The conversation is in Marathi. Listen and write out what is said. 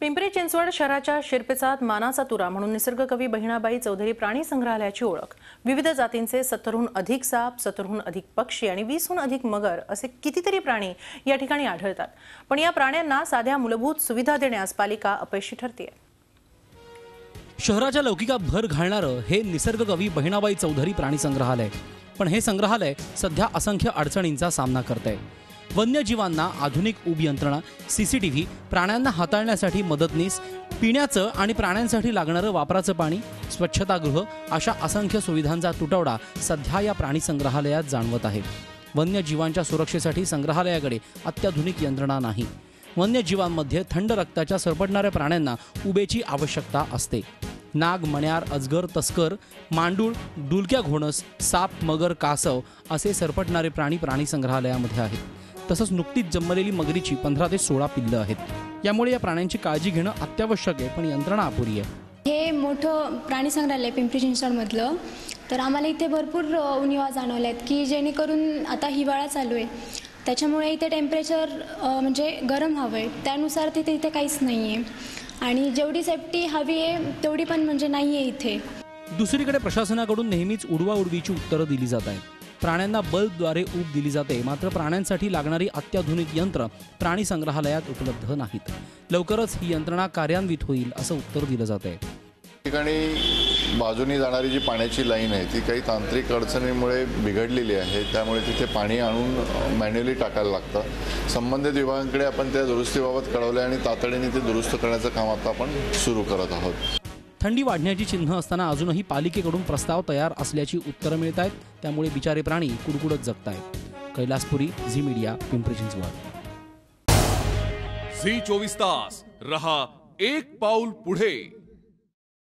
पिंपरी चिंचवड शहराच्या शिरपेचात मानाचा तुरा म्हणून निसर्गकवी बहिणाबाई चौधरी प्राणी संग्रहालयाची ओळख। विविध जातींचे 70हून अधिक साप, 70हून अधिक पक्षी आणि 20हून अधिक मगर असे कितीतरी प्राणी या ठिकाणी आढळतात। पण या प्राण्यांना साध्या मूलभूत सुविधा देण्यास पालिका अपयशी ठरते। शहराच्या लौकिकात भर घालणारं हे निसर्गकवी बहिणाबाई चौधरी प्राणी संग्रहालय, पण हे संग्रहालय सध्या असंख्य अडचणींचा सामना करतंय। वन्यजीवांना आधुनिक उब यंत्रणा, सीसीटीव्ही, प्राण्यांना हाताळण्यासाठी मदतनीस, पिण्याचं आणि प्राण्यांसाठी लागणारं वापराचं पाणी, स्वच्छतागृह अशा असंख्य सुविधांचा तुटवडा सध्या या प्राणी संग्रहालयात जाणवत आहे। वन्यजीवांच्या सुरक्षेसाठी संग्रहालयाकडे अत्याधुनिक यंत्रणा नाही। वन्यजीवांमध्ये थंड रक्ताच्या सरपटणाऱ्या प्राण्यांना उबेची आवश्यकता असते। नाग, मण्यार, अजगर, तस्कर, मांडूळ, डुलक्या घोणस, साप, मगर, कासव असे सरपटणारे प्राणी प्राणी संग्रहालयामध्ये आहेत। तसंच नुकतीच जन्मलेली मगरीची 15 ते 16 पिल्लं आहेत। यामुळे या प्राण्यांची काळजी घेणं अत्यावश्यक आहे, पण यंत्रणा अपुरी आहे। हे मोठं प्राणी संग्रहालय पिंपरी चिंचवडमधलं, तर आम्हाला इथे भरपूर उणिवा जाणवल्यात की जेणेकरून आता हिवाळा चालू आहे, त्याच्यामुळे इथे टेम्परेचर म्हणजे गरम हवं आहे, त्यानुसार तिथे इथे काहीच नाही आहे आणि जेवढी सेफ्टी हवी आहे तेवढी पण म्हणजे नाही आहे इथे। दुसरीकडे प्रशासनाकडून नेहमीच उडवाउडवीची उत्तरं दिली जात आहेत। प्राण्यांना बल्बद्वारे ऊब दिली जाते, मात्र प्राण्यांसाठी लागणारी अत्याधुनिक यंत्र प्राणी संग्रहालयात उपलब्ध नाहीत। लवकरच ही यंत्रणा कार्यान्वित होईल असं उत्तर दिलं जातंय। ठिकाणी बाजूनी जाणारी जी पाण्याची लाईन आहे ती काही तांत्रिक अडचणीमुळे बिघडलेली आहे, त्यामुळे तिथे पाणी आणून मॅन्युअली टाकायला लागतं। संबंधित विभागांकडे आपण त्या दुरुस्तीबाबत कळवले आणि तातडीने ते दुरुस्त करण्याचं काम आता आपण सुरू करत आहोत। थंडी वाढण्याची चिन्ह असताना अजूनही पालिकेकडून प्रस्ताव तयार असल्याची उत्तरं मिळत आहेत, त्यामुळे बिचारे प्राणी कुडकुडत जगतायत। Kailaspuri, Zee media, Pimpri Chinchwad. Zee 24 तास रहा एक पाऊल पुढे।